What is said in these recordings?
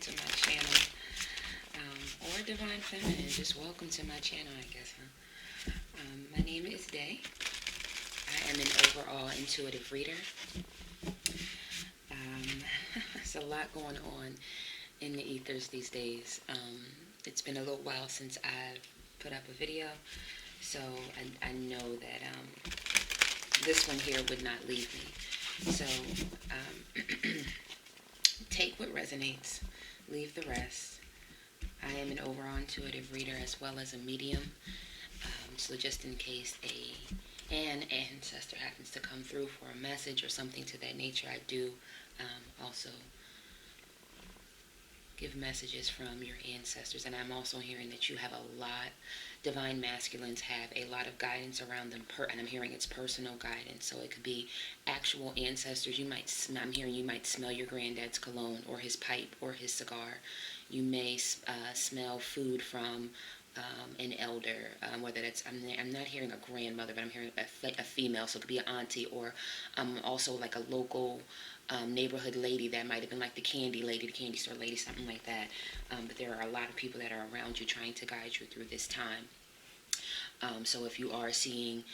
to my channel. Or Divine Feminine, just welcome to my channel, I guess, huh? My name is Day. I am an overall intuitive reader. There's a lot going on in the ethers these days. It's been a little while since I've put up a video, so I know that this one here would not leave me. So take what resonates, leave the rest. I am an overall intuitive reader as well as a medium. So just in case an ancestor happens to come through for a message or something to that nature, I do also give messages from your ancestors. And I'm also hearing that you have a lot, divine masculines have a lot of guidance around them, and I'm hearing it's personal guidance. So it could be actual ancestors. I'm hearing you might smell your granddad's cologne or his pipe or his cigar. You may smell food from an elder, whether that's, I'm not hearing a grandmother, but I'm hearing a female, so it could be an auntie, or also like a local neighborhood lady that might have been like the candy lady, the candy store lady, something like that. But there are a lot of people that are around you trying to guide you through this time. So if you are seeing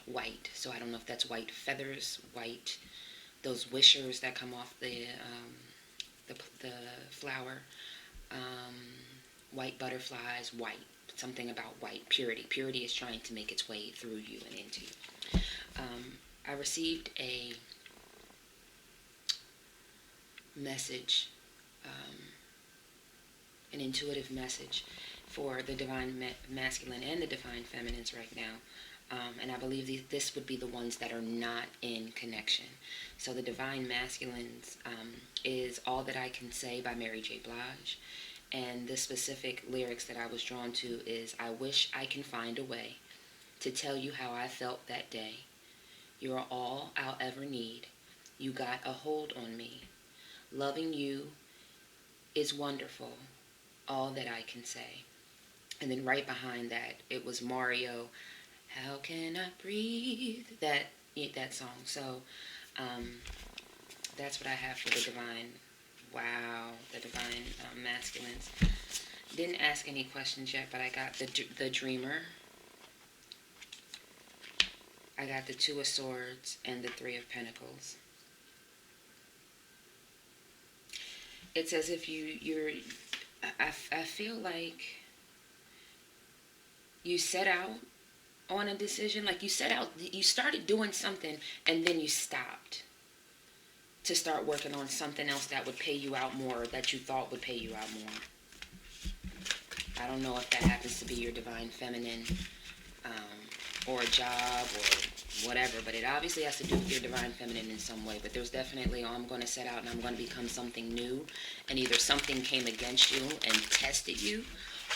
white, so I don't know if that's white feathers, white, those wishers that come off the flower, white butterflies, white, something about white, purity. Purity is trying to make its way through you and into you. I received a message, an intuitive message for the divine masculine and the divine feminines right now. And I believe this would be the ones that are not in connection. So the divine masculines is All That I Can Say by Mary J. Blige. And the specific lyrics that I was drawn to is, I wish I can find a way to tell you how I felt that day. You're all I'll ever need. You got a hold on me. Loving you is wonderful. All that I can say. And then right behind that, it was Mario, How Can I Breathe? That song. So that's what I have for the divine. Wow, the divine masculines. Didn't ask any questions yet, but I got the dreamer. I got the Two of Swords and the Three of Pentacles. It's as if I feel like you set out on a decision, like you started doing something and then you stopped to start working on something else that would pay you out more, that you thought would pay you out more. I don't know if that happens to be your divine feminine, or a job or whatever, but it obviously has to do with your divine feminine in some way. But there's definitely, I'm going to set out and I'm going to become something new, and either something came against you and tested you,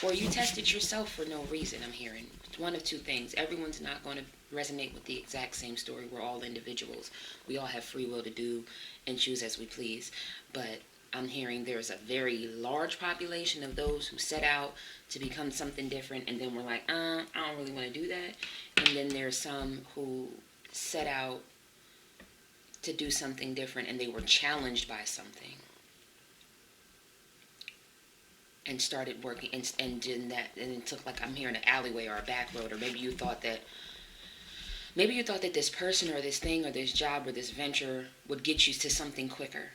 or you tested yourself for no reason. I'm hearing one of two things. Everyone's not going to resonate with the exact same story. We're all individuals. We all have free will to do and choose as we please. But I'm hearing there's a very large population of those who set out to become something different, and then we're like, I don't really want to do that. And then there's some who set out to do something different, and they were challenged by something and started working and did that, and it took, like, I'm hearing an alleyway or a back road, or maybe you thought that this person or this thing or this job or this venture would get you to something quicker.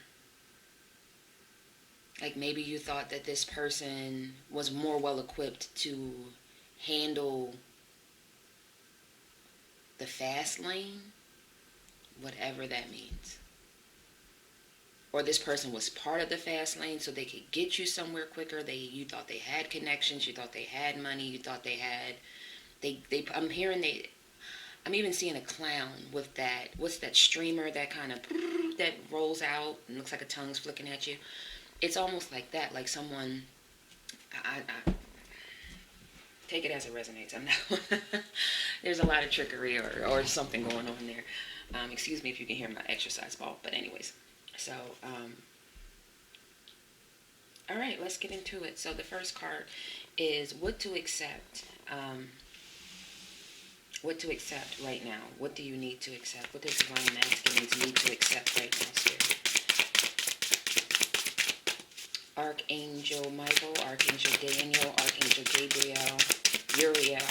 Like maybe you thought that this person was more well equipped to handle the fast lane, whatever that means. Or this person was part of the fast lane so they could get you somewhere quicker. You thought they had connections, you thought they had money, you thought they had, I'm even seeing a clown with that, what's that streamer that kind of, that rolls out and looks like a tongue's flicking at you. It's almost like that, like someone, I take it as it resonates. I'm not, there's a lot of trickery or something going on there. Excuse me if you can hear my exercise ball, but anyways. So, all right, let's get into it. So the first card is what to accept. What to accept right now. What do you need to accept? What does divine masculines need to accept right now, Spirit? Archangel Michael, Archangel Daniel, Archangel Gabriel, Uriel,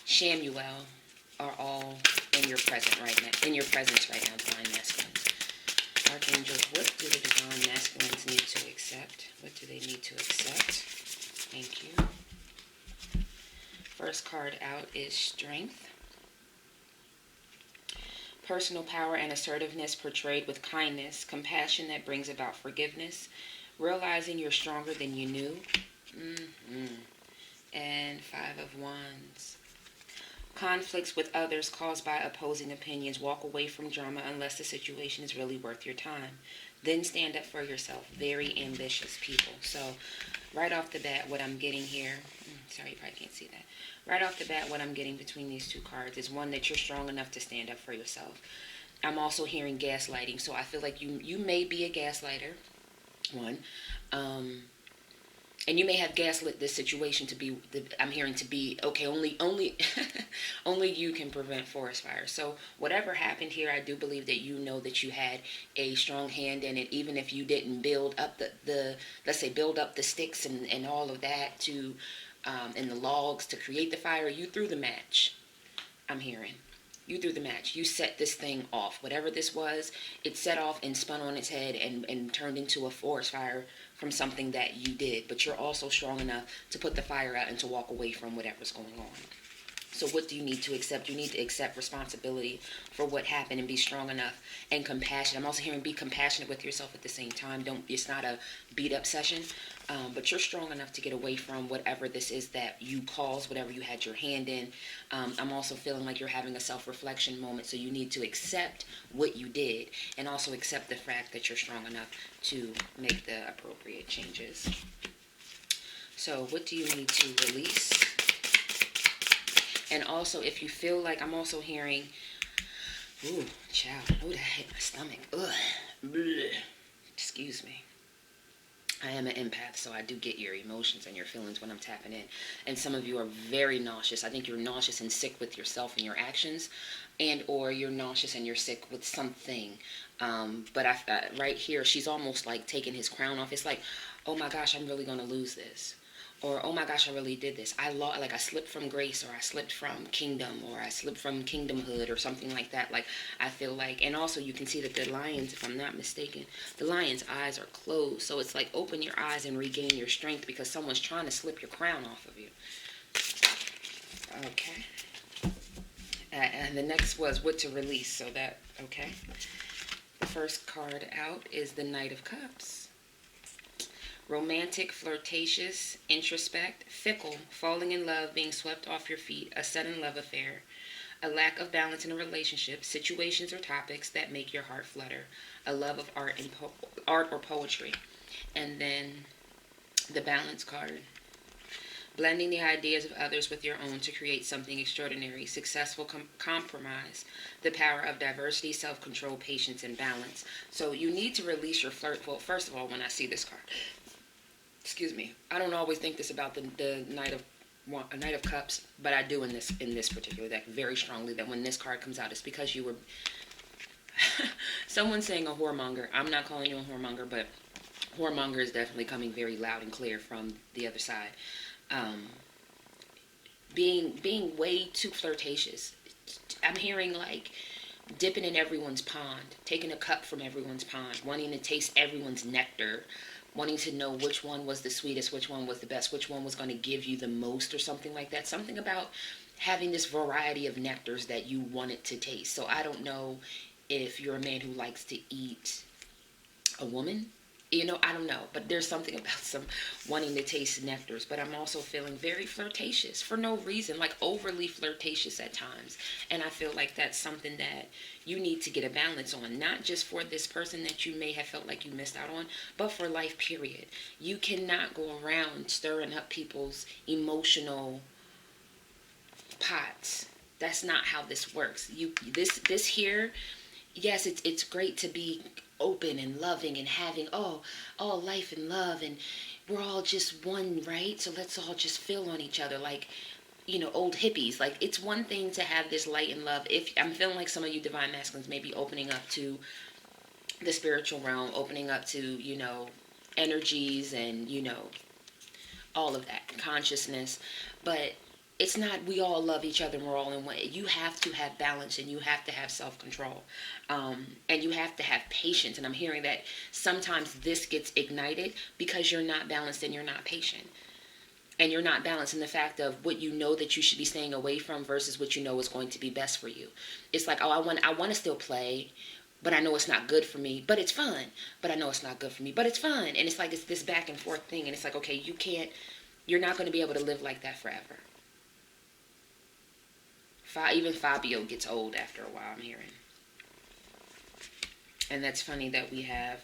Shamuel are all in your presence right now, divine masculines. Archangels, what do the divine masculines need to accept? What do they need to accept? Thank you. First card out is Strength. Personal power and assertiveness portrayed with kindness, compassion that brings about forgiveness, realizing you're stronger than you knew. And Five of Wands. Conflicts with others caused by opposing opinions. Walk away from drama unless the situation is really worth your time. Then stand up for yourself. Very ambitious people. So right off the bat, what I'm getting here, sorry, you probably can't see that. Right off the bat, what I'm getting between these two cards is one, that you're strong enough to stand up for yourself. I'm also hearing gaslighting. So I feel like you may be a gaslighter, one. And you may have gaslit this situation to be, I'm hearing to be, okay, only only you can prevent forest fire. So whatever happened here, I do believe that you know that you had a strong hand in it, even if you didn't build up the let's say, build up the sticks and all of that to, and the logs to create the fire. You threw the match, I'm hearing. You threw the match. You set this thing off. Whatever this was, it set off and spun on its head and turned into a forest fire from something that you did. But you're also strong enough to put the fire out and to walk away from whatever's going on. So what do you need to accept? You need to accept responsibility for what happened and be strong enough and compassionate. I'm also hearing be compassionate with yourself at the same time. It's not a beat up session, but you're strong enough to get away from whatever this is that you caused, whatever you had your hand in. I'm also feeling like you're having a self-reflection moment, so you need to accept what you did and also accept the fact that you're strong enough to make the appropriate changes. So what do you need to release? And also, if you feel like, I'm also hearing, ooh, child, ooh, that hit my stomach. Ugh. Bleh. Excuse me. I am an empath, so I do get your emotions and your feelings when I'm tapping in. And some of you are very nauseous. I think you're nauseous and sick with yourself and your actions, and or you're nauseous and you're sick with something. But right here, she's almost like taking his crown off. It's like, oh my gosh, I'm really going to lose this. Or, oh my gosh, I really did this. I slipped from grace, or I slipped from kingdom, or I slipped from kingdomhood, or something like that. Like, I feel like, and also you can see that the lion's, if I'm not mistaken, the lion's eyes are closed. So it's like, open your eyes and regain your strength, because someone's trying to slip your crown off of you. Okay. And the next was what to release. So that, okay. The first card out is the Knight of Cups. Romantic, flirtatious, introspect, fickle, falling in love, being swept off your feet, a sudden love affair, a lack of balance in a relationship, situations or topics that make your heart flutter, a love of art or poetry. And then the Balance card. Blending the ideas of others with your own to create something extraordinary, successful compromise, the power of diversity, self-control, patience, and balance. So you need to release your flirt. Well, first of all, when I see this card, excuse me, I don't always think this about the Knight of Cups, but I do in this particular deck very strongly, that when this card comes out, it's because you were someone's saying a whoremonger. I'm not calling you a whoremonger, but whoremonger is definitely coming very loud and clear from the other side. Being way too flirtatious. I'm hearing like dipping in everyone's pond, taking a cup from everyone's pond, wanting to taste everyone's nectar, wanting to know which one was the sweetest, which one was the best, which one was going to give you the most, or something like that. Something about having this variety of nectars that you wanted to taste. So I don't know if you're a man who likes to eat a woman. I don't know, but there's something about some wanting to taste nectars. But I'm also feeling very flirtatious for no reason, like overly flirtatious at times. And I feel like that's something that you need to get a balance on, not just for this person that you may have felt like you missed out on, but for life, period. You cannot go around stirring up people's emotional pots. That's not how this works. This here, yes, it's great to be open and loving and having all life and love, and we're all just one, right? So let's all just feel on each other like old hippies. Like, it's one thing to have this light and love. If I'm feeling like some of you divine masculines may be opening up to the spiritual realm, opening up to, energies and, all of that, consciousness. But it's not we all love each other and we're all in one. You have to have balance, and you have to have self-control, and you have to have patience. And I'm hearing that sometimes this gets ignited because you're not balanced and you're not patient. And you're not balanced in the fact of what you know that you should be staying away from versus what you know is going to be best for you. It's like, oh, I want to still play, but I know it's not good for me, but it's fun. But I know it's not good for me, but it's fun. And it's like, it's this back and forth thing. And it's like, okay, you're not going to be able to live like that forever. Even Fabio gets old after a while, I'm hearing. And that's funny that we have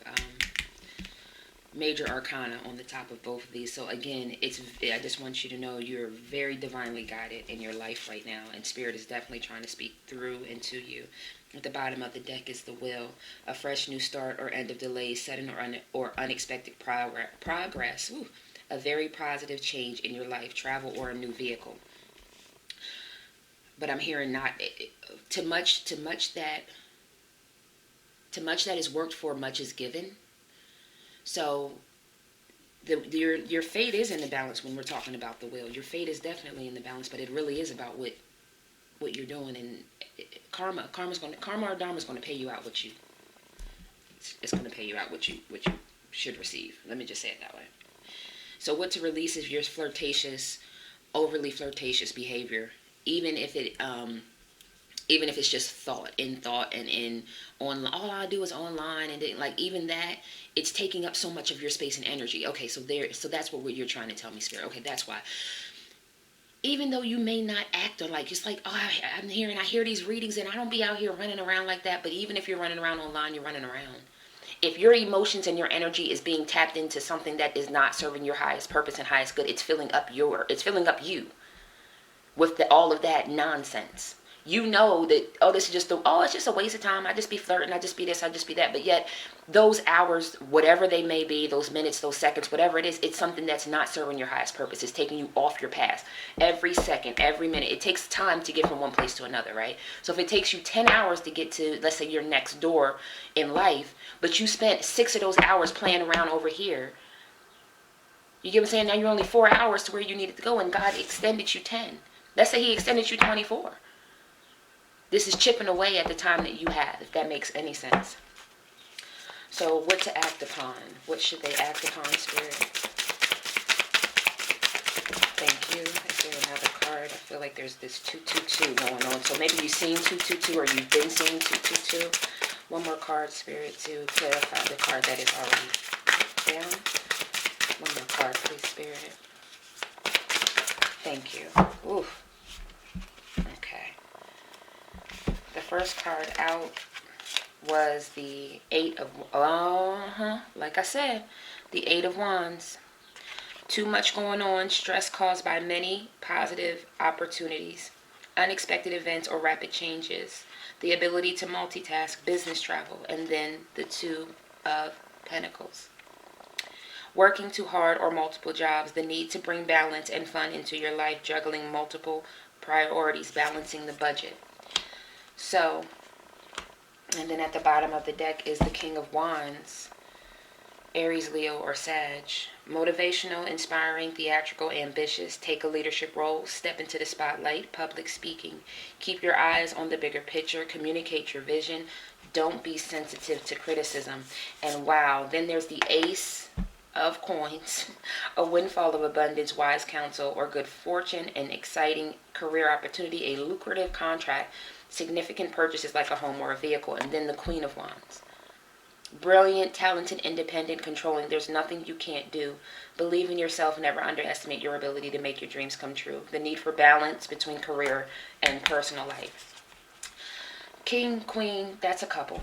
major arcana on the top of both of these. So again, I just want you to know you're very divinely guided in your life right now, and Spirit is definitely trying to speak through and to you. At the bottom of the deck is the Will, a fresh new start or end of delays, sudden or unexpected progress. Ooh, a very positive change in your life, travel, or a new vehicle. But I'm hearing not too much that is worked for, much is given. So your fate is in the balance when we're talking about the Will. Your fate is definitely in the balance, but it really is about what you're doing. And karma or dharma is going to pay you out what you. It's going to pay you out what you should receive. Let me just say it that way. So what to release is your overly flirtatious behavior, even if it's just thought and in online. All I do is online, and then, like, even that, it's taking up so much of your space and energy. Okay, so that's what you're trying to tell me, Spirit. Okay, that's why. Even though you may not act on, like, it's like, oh, I hear these readings, and I don't be out here running around like that. But even if you're running around online, you're running around. If your emotions and your energy is being tapped into something that is not serving your highest purpose and highest good, it's filling up you with all of that nonsense. You know that, it's just a waste of time. I just be flirting. I just be this. I just be that. But yet, those hours, whatever they may be, those minutes, those seconds, whatever it is, it's something that's not serving your highest purpose. It's taking you off your path. Every second, every minute. It takes time to get from one place to another, right? So if it takes you 10 hours to get to, let's say, your next door in life, but you spent 6 of those hours playing around over here, you get what I'm saying? Now you're only 4 hours to where you needed to go, and God extended you 10. Let's say He extended you 24. This is chipping away at the time that you have, if that makes any sense. So what to act upon? What should they act upon, Spirit? Thank you. Is there another card? I feel like there's this 222 going on. So maybe you've seen 222 or you've been seeing 222. One more card, Spirit, to clarify the card that is already down. One more card, please, Spirit. Thank you. Oof. Okay. The first card out was the like I said, the 8 of Wands. Too much going on, stress caused by many positive opportunities, unexpected events or rapid changes, the ability to multitask, business travel, and then the 2 of Pentacles. Working too hard or multiple jobs, the need to bring balance and fun into your life, juggling multiple priorities, balancing the budget. So, and then at the bottom of the deck is the King of Wands, Aries, Leo, or Sag. Motivational, inspiring, theatrical, ambitious. Take a leadership role. Step into the spotlight. Public speaking. Keep your eyes on the bigger picture. Communicate your vision. Don't be sensitive to criticism. And wow, then there's the Ace of Coins. A windfall of abundance, wise counsel, or good fortune. An exciting career opportunity. A lucrative contract. Significant purchases like a home or a vehicle. And then the Queen of Wands. Brilliant, talented, independent, controlling. There's nothing you can't do. Believe in yourself. Never underestimate your ability to make your dreams come true. The need for balance between career and personal life. King, Queen, that's a couple.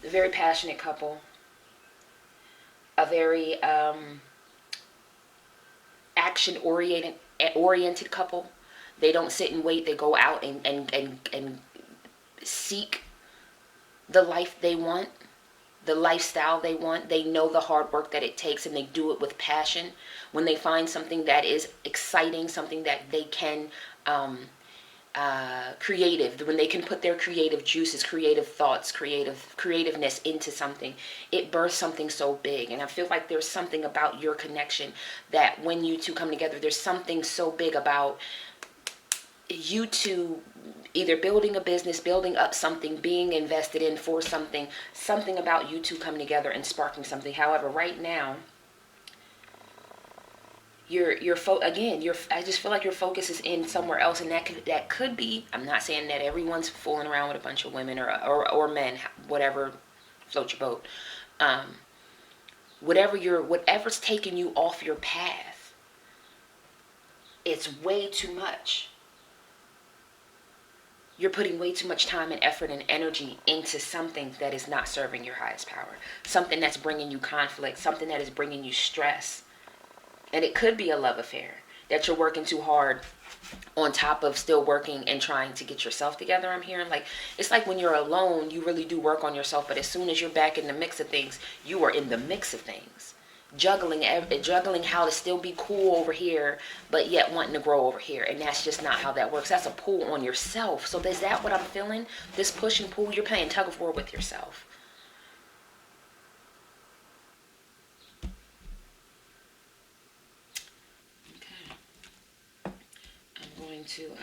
A very passionate couple. A very action-oriented couple. They don't sit and wait. They go out and seek the life they want, the lifestyle they want. They know the hard work that it takes, and they do it with passion. When they find something that is exciting, something that they can creative, when they can put their creative juices, creative thoughts, creativeness into something, it births something so big. And I feel like there's something about your connection that when you two come together, there's something so big about you two either building a business, building up something, being invested in for something about you two coming together and sparking something. However, right now, I just feel like your focus is in somewhere else, and that could be. I'm not saying that everyone's fooling around with a bunch of women or men, whatever float your boat. Whatever's taking you off your path, it's way too much. You're putting way too much time and effort and energy into something that is not serving your highest power, something that's bringing you conflict, something that is bringing you stress. And it could be a love affair that you're working too hard on top of still working and trying to get yourself together. I'm hearing like, it's like when you're alone, you really do work on yourself. But as soon as you're back in the mix of things, you are in the mix of things. Juggling how to still be cool over here, but yet wanting to grow over here. And that's just not how that works. That's a pull on yourself. So is that what I'm feeling? This push and pull, you're playing tug of war with yourself. To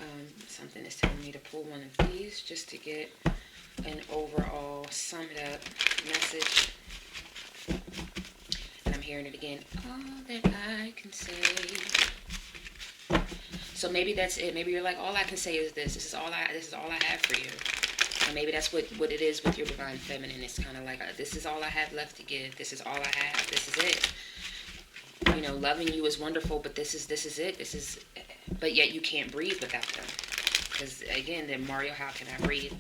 something is telling me to pull one of these just to get an overall summed up message. And I'm hearing it again. All that I can say. So maybe that's it. Maybe you're like, all I can say is this. This is all I have for you. And maybe that's what it is with your divine feminine. It's kind of like, this is all I have left to give. This is all I have. This is it. You know, loving you is wonderful, but this is it. But yet you can't breathe without them. Because again, then Mario, how can I breathe?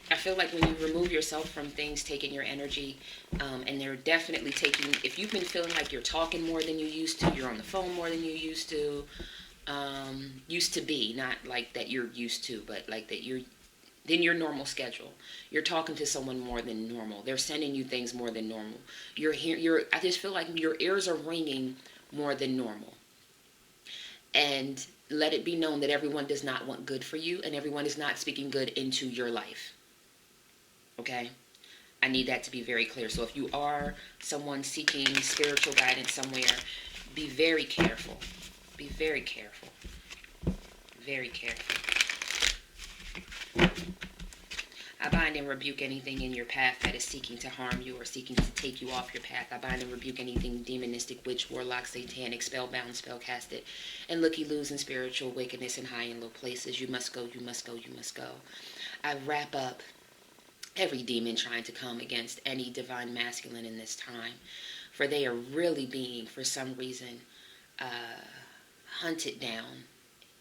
I feel like when you remove yourself from things taking your energy, and they're definitely taking, if you've been feeling like you're talking more than you used to, you're on the phone more than you used to be, not like that you're used to, but like that you're than your normal schedule. You're talking to someone more than normal. They're sending you things more than normal. I just feel like your ears are ringing more than normal. And let it be known that everyone does not want good for you, and everyone is not speaking good into your life. Okay? I need that to be very clear. So if you are someone seeking spiritual guidance somewhere, be very careful. Be very careful. Very careful. I bind and rebuke anything in your path that is seeking to harm you or seeking to take you off your path. I bind and rebuke anything demonistic, witch, warlock, satanic, spellbound, spellcasted, and looky-loos in spiritual wickedness in high and low places. You must go, you must go, you must go. I wrap up every demon trying to come against any divine masculine in this time, for they are really being, for some reason, hunted down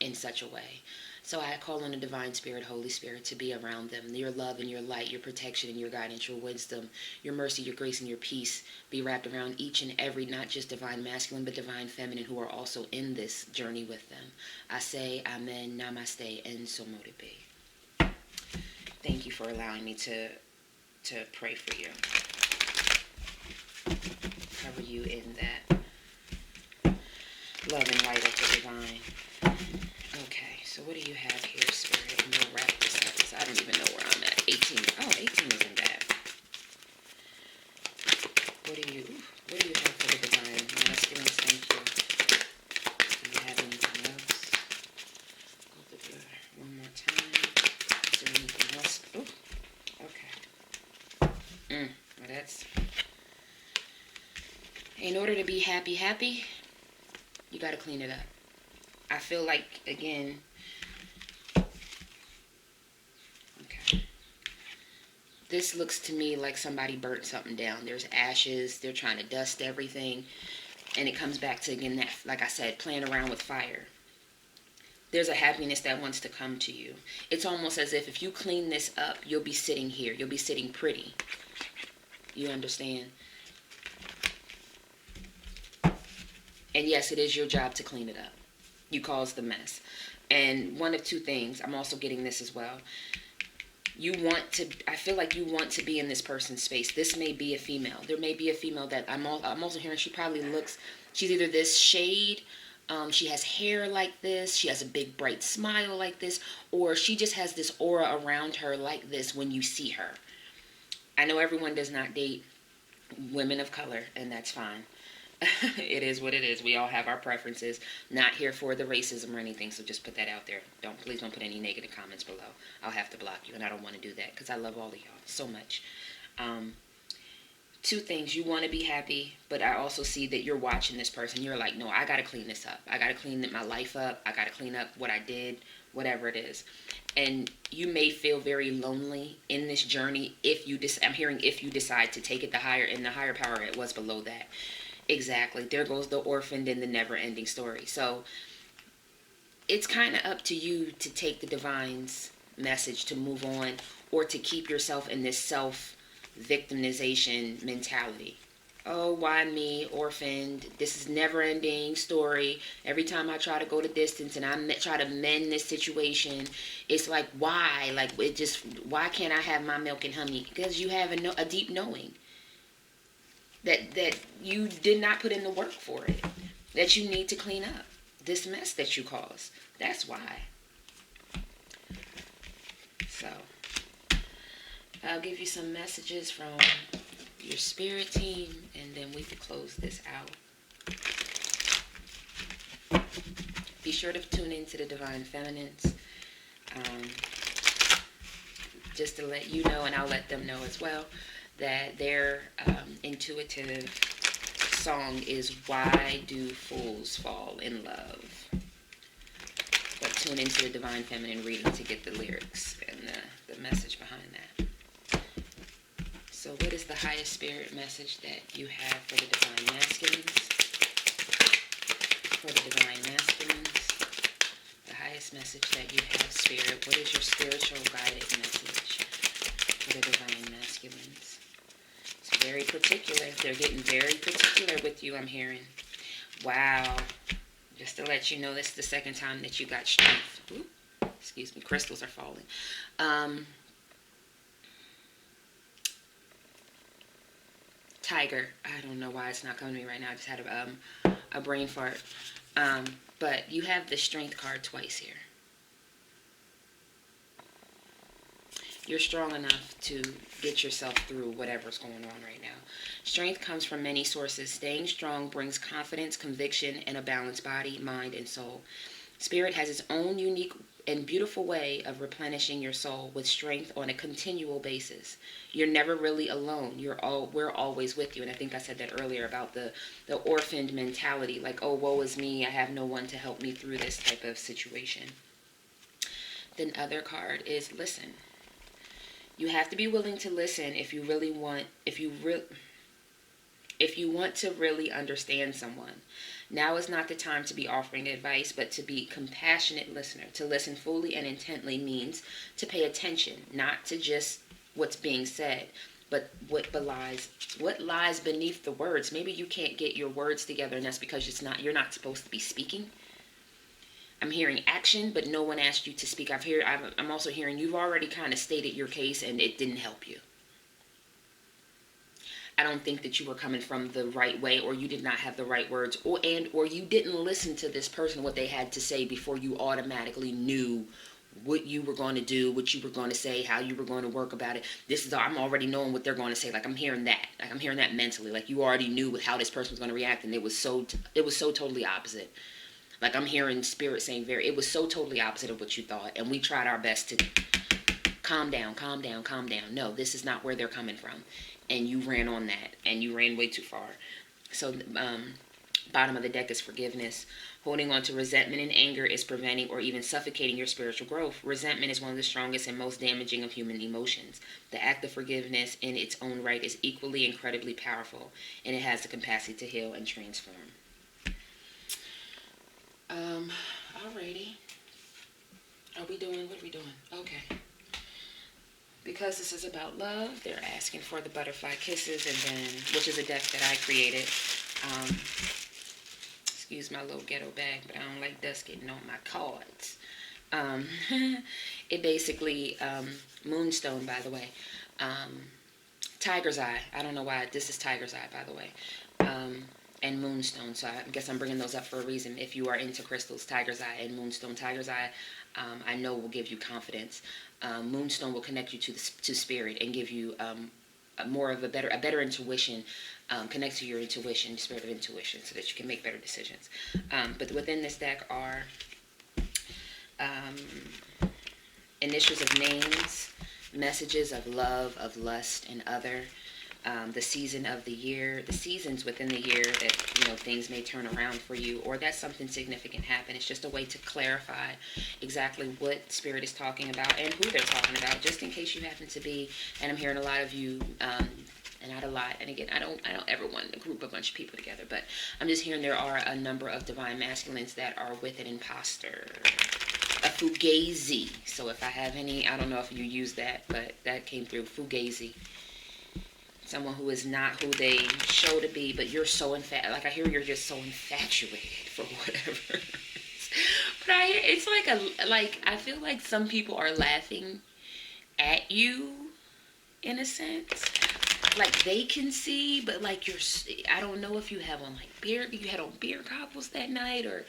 in such a way. So I call on the divine spirit, Holy Spirit, to be around them. Your love and your light, your protection and your guidance, your wisdom, your mercy, your grace, and your peace be wrapped around each and every, not just divine masculine, but divine feminine who are also in this journey with them. I say amen, namaste, and so mote it be. Thank you for allowing me to pray for you. Cover you in that love and light of the divine. Okay. So what do you have here, Spirit? And we'll wrap this up because I don't even know where I'm at. 18. Oh, 18 isn't bad. What do you have for the divine masculine? Thank you. Do you have anything else? Go through it one more time. Is there anything else? Oh, okay. Well, that's... In order to be happy, you got to clean it up. I feel like, again... This looks to me like somebody burnt something down. There's ashes. They're trying to dust everything. And it comes back to, again, that, like I said, playing around with fire. There's a happiness that wants to come to you. It's almost as if you clean this up, you'll be sitting here. You'll be sitting pretty. You understand? And yes, it is your job to clean it up. You caused the mess. And one of two things, I'm also getting this as well. I feel like you want to be in this person's space. This may be a female. There may be a female that I'm also hearing she probably looks, she's either this shade She has hair like this. She has a big bright smile like this. Or she just has this aura around her like this when you see her. I know everyone does not date women of color, and that's fine. It is what it is. We all have our preferences. Not here for the racism or anything, so just put that out there. Please don't put any negative comments below. I'll have to block you, and I don't want to do that because I love all of y'all so much. Two things. You want to be happy, but I also see that you're watching this person. You're like, no, I got to clean this up. I got to clean my life up. I got to clean up what I did, whatever it is. And you may feel very lonely in this journey I'm hearing if you decide to take it in the higher power, it was below that. Exactly. There goes the orphaned and the never-ending story. So it's kind of up to you to take the divine's message to move on, or to keep yourself in this self-victimization mentality. Oh, why me, orphaned? This is never-ending story. Every time I try to go the distance and I try to mend this situation, it's like, why? Like, why can't I have my milk and honey? Because you have a deep knowing that you did not put in the work for it, that you need to clean up this mess that you caused. That's why. So, I'll give you some messages from your spirit team, and then we can close this out. Be sure to tune into the Divine Feminines. Just to let you know, and I'll let them know as well, that their intuitive song is Why Do Fools Fall in Love? But tune into the Divine Feminine reading to get the lyrics and the message behind that. So what is the highest spirit message that you have for the Divine Masculines? For the Divine Masculines, the highest message that you have, Spirit. What is your spiritual guided message for the Divine Masculines? It's very particular. They're getting very particular with you, I'm hearing. Wow. Just to let you know, this is the second time that you got strength. Ooh, excuse me, crystals are falling. Tiger. I don't know why it's not coming to me right now. I just had a brain fart. But you have the Strength card twice here. You're strong enough to get yourself through whatever's going on right now. Strength comes from many sources. Staying strong brings confidence, conviction, and a balanced body, mind, and soul. Spirit has its own unique and beautiful way of replenishing your soul with strength on a continual basis. You're never really alone. We're always with you. And I think I said that earlier about the orphaned mentality, like, oh, woe is me, I have no one to help me through this type of situation. The other card is listen. You have to be willing to listen if you want to really understand someone. Now is not the time to be offering advice, but to be a compassionate listener. To listen fully and intently means to pay attention, not to just what's being said, but what lies beneath the words. Maybe you can't get your words together, and that's because you're not supposed to be speaking. I'm hearing action, but no one asked you to speak. I'm also hearing you've already kind of stated your case, and it didn't help you. I don't think that you were coming from the right way, or you did not have the right words, or you didn't listen to this person, what they had to say before you automatically knew what you were going to do, what you were going to say, how you were going to work about it. I'm already knowing what they're going to say. Like, I'm hearing that. Like, I'm hearing that mentally. Like, you already knew how this person was going to react, and it was so totally opposite. Like, I'm hearing Spirit saying it was so totally opposite of what you thought, and we tried our best to calm down. No, this is not where they're coming from. And you ran on that, and you ran way too far. So, bottom of the deck is forgiveness. Holding on to resentment and anger is preventing or even suffocating your spiritual growth. Resentment is one of the strongest and most damaging of human emotions. The act of forgiveness in its own right is equally incredibly powerful, and it has the capacity to heal and transform. Alrighty. What are we doing? Okay. Because this is about love, they're asking for the butterfly kisses, and then, which is a deck that I created. Excuse my little ghetto bag, but I don't like dust getting on my cards. It basically, Moonstone, by the way. Tiger's Eye. I don't know why. This is Tiger's Eye, by the way. and Moonstone. So I guess I'm bringing those up for a reason. If you are into crystals, Tiger's Eye and Moonstone. Tiger's Eye, I know will give you confidence. Moonstone will connect you to spirit and give you more of a better intuition. Connect to your intuition, spirit of intuition, so that you can make better decisions. But within this deck are initials of names, messages of love, of lust, and other. The season of the year, the seasons within the year that things may turn around for you, or that something significant happened. It's just a way to clarify exactly what spirit is talking about and who they're talking about, just in case you happen to be. And I'm hearing a lot of you, and not a lot. And again, I don't ever want to group a bunch of people together, but I'm just hearing there are a number of divine masculines that are with an imposter. A fugazi. So if I have any, I don't know if you use that, but that came through. Fugazi. Someone who is not who they show to be, but you're so like I hear you're just so infatuated for whatever. But it's like I feel like some people are laughing at you in a sense. Like they can see, but like I don't know if you have on you had on beer goggles that night, or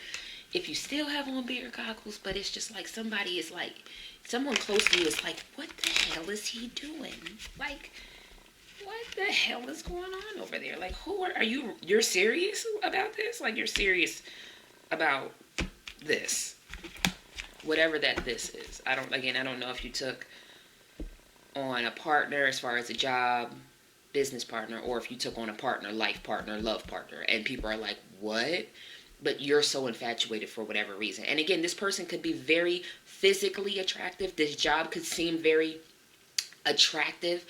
if you still have on beer goggles, but it's just like somebody is like, someone close to you is like, what the hell is he doing? Like, what the hell is going on over there? Like, who are you? You're serious about this? Like, you're serious about this, whatever that this is. I don't know if you took on a partner as far as a job, business partner, or if you took on a partner, life partner, love partner, and people are like, what? But you're so infatuated for whatever reason. And again, this person could be very physically attractive. This job could seem very attractive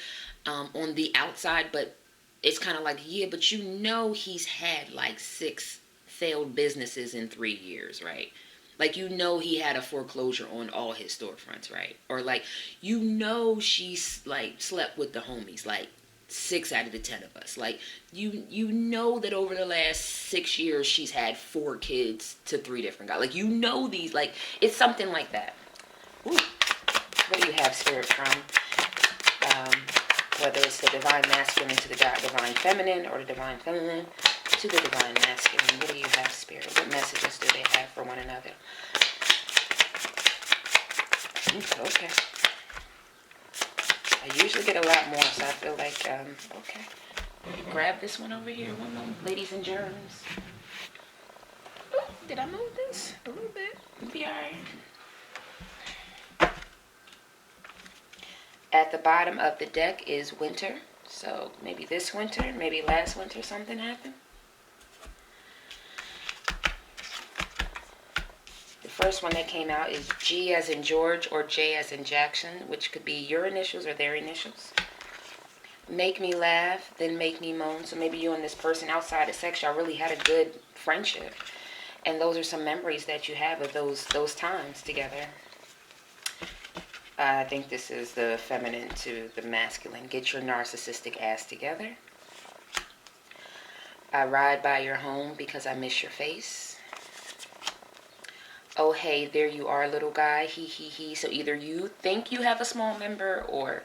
on the outside, but it's kind of like, yeah, but he's had like 6 failed businesses in 3 years, right? Like, he had a foreclosure on all his storefronts, right? Or like, she's like slept with the homies, like 6 out of the 10 of us. Like, that over the last 6 years, she's had 4 kids to 3 different guys. Like, these, like, it's something like that. Ooh. What do you have, spirit, from? Whether it's the divine masculine to the divine feminine, or the divine feminine to the divine masculine. What do you have, spirit? What messages do they have for one another? Okay. I usually get a lot more, so I feel like, okay. Grab this one over here. One moment. Ladies and germs. Ooh, did I move this? A little bit. It'll be alright. At the bottom of the deck is winter. So maybe this winter, maybe last winter something happened. The first one that came out is G as in George or J as in Jackson, which could be your initials or their initials. Make me laugh, then make me moan. So maybe you and this person outside of sex, y'all really had a good friendship. And those are some memories that you have of those times together. I think this is the feminine to the masculine. Get your narcissistic ass together. I ride by your home because I miss your face. Oh, hey, there you are, little guy. He. So either you think you have a small member, or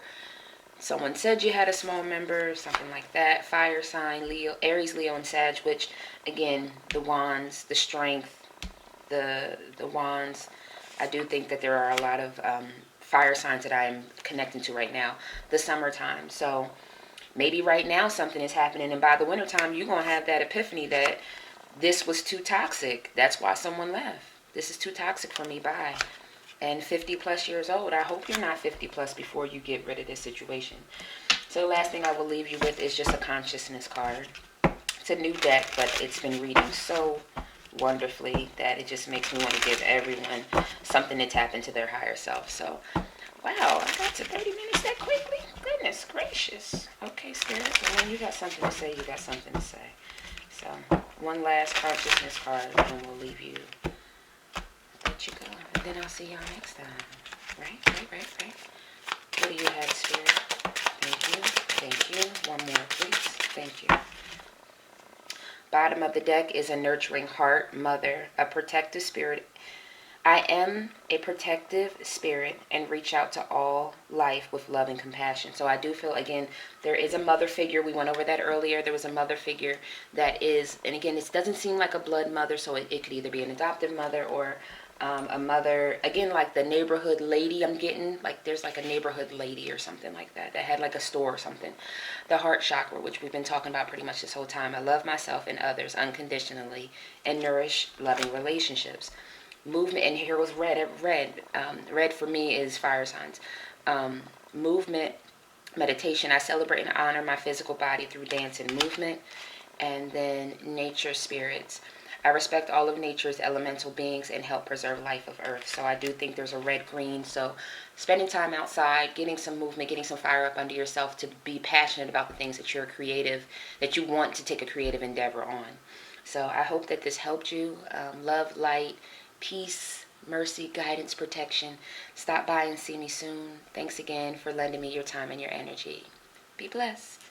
someone said you had a small member, something like that. Fire sign, Leo, Aries, Leo, and Sag, which, again, the wands, the strength, the wands. I do think that there are a lot of fire signs that I am connecting to right now. The summertime. So maybe right now something is happening, and by the wintertime you're going to have that epiphany that this was too toxic. That's why someone left. This is too toxic for me. Bye. And 50 plus years old. I hope you're not 50 plus before you get rid of this situation. So the last thing I will leave you with is just a consciousness card. It's a new deck, but it's been reading so wonderfully that it just makes me want to give everyone something to tap into their higher self. So, wow, I got to 30 minutes that quickly. Goodness gracious. Okay, Spirit, so when you got something to say, you got something to say. So, one last consciousness card, and we'll leave you. Let you go, and then I'll see y'all next time. Right. What do you have, Spirit? Thank you. One more, please. Thank you. Bottom of the deck is a nurturing heart, mother, a protective spirit. I am a protective spirit and reach out to all life with love and compassion. So I do feel, again, there is a mother figure. We went over that earlier. There was a mother figure that is, and again, it doesn't seem like a blood mother, so it could either be an adoptive mother or a mother, again, like the neighborhood lady I'm getting, like there's like a neighborhood lady or something like that had like a store or something. The heart chakra, which we've been talking about pretty much this whole time. I love myself and others unconditionally and nourish loving relationships. Movement, and here was red for me is fire signs. Movement, meditation. I celebrate and honor my physical body through dance and movement. And then nature spirits. I respect all of nature's elemental beings and help preserve life of earth. So I do think there's a red green. So spending time outside, getting some movement, getting some fire up under yourself to be passionate about the things that you're creative, that you want to take a creative endeavor on. So I hope that this helped you. Love, light, peace, mercy, guidance, protection. Stop by and see me soon. Thanks again for lending me your time and your energy. Be blessed.